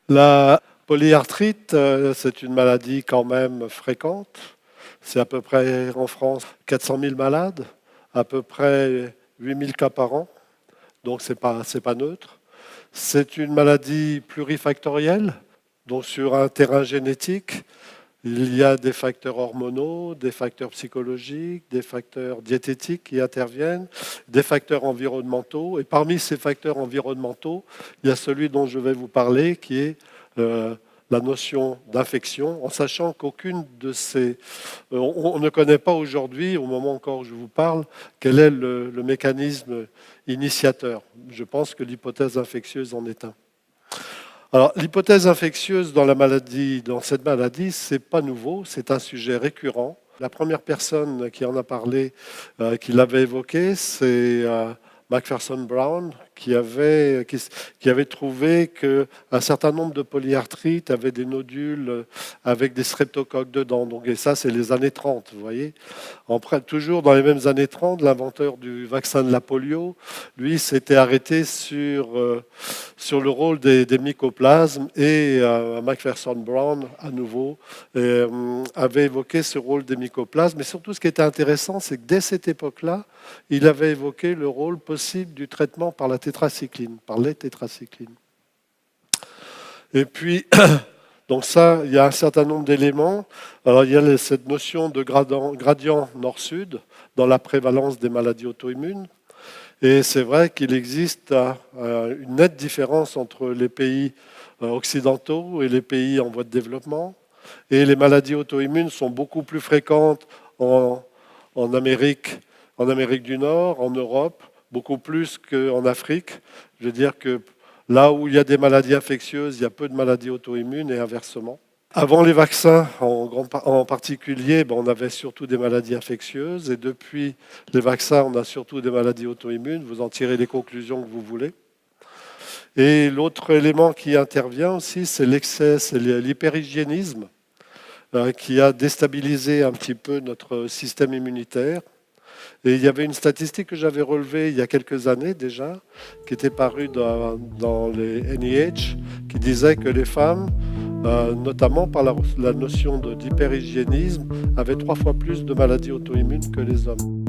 La polyarthrite, c'est une maladie quand même fréquente. C'est à peu près en France 400 000 malades, à peu près 8 000 cas par an, donc c'est pas neutre. C'est une maladie plurifactorielle, donc sur un terrain génétique, il y a des facteurs hormonaux, des facteurs psychologiques, des facteurs diététiques qui interviennent, des facteurs environnementaux. Et parmi ces facteurs environnementaux, il y a celui dont je vais vous parler, qui est euh, la notion d'infection, en sachant qu'aucune de ces... on ne connaît pas aujourd'hui, au moment encore où je vous parle, quel est le mécanisme initiateur. Je pense que l'hypothèse infectieuse en est un. Alors, l'hypothèse infectieuse dans cette maladie, c'est pas nouveau, c'est un sujet récurrent. La première personne qui en a parlé, qui l'avait évoqué, c'est Macpherson Brown, qui avait trouvé qu'un certain nombre de polyarthrites avaient des nodules avec des streptocoques dedans. Donc, et ça, c'est les années 30, vous voyez. Toujours dans les mêmes années 30, l'inventeur du vaccin de la polio, lui, s'était arrêté sur le rôle des mycoplasmes et Macpherson Brown, à nouveau, avait évoqué ce rôle des mycoplasmes. Mais surtout, ce qui était intéressant, c'est que dès cette époque-là, il avait évoqué le rôle possible du traitement par la tétracycline, par les tétracyclines. Et puis, donc ça, il y a un certain nombre d'éléments. Alors, il y a cette notion de gradient nord-sud dans la prévalence des maladies auto-immunes. Et c'est vrai qu'il existe une nette différence entre les pays occidentaux et les pays en voie de développement. Et les maladies auto-immunes sont beaucoup plus fréquentes en Amérique du Nord, en Europe, beaucoup plus qu'en Afrique. Je veux dire que là où il y a des maladies infectieuses, il y a peu de maladies auto-immunes et inversement. Avant les vaccins, en particulier, on avait surtout des maladies infectieuses. Et depuis les vaccins, on a surtout des maladies auto-immunes. Vous en tirez les conclusions que vous voulez. Et l'autre élément qui intervient aussi, c'est l'excès, c'est l'hyperhygiénisme qui a déstabilisé un petit peu notre système immunitaire. Et il y avait une statistique que j'avais relevée il y a quelques années déjà, qui était parue dans les NIH, qui disait que les femmes, notamment par la notion d'hyperhygiénisme, avaient 3 fois plus de maladies auto-immunes que les hommes.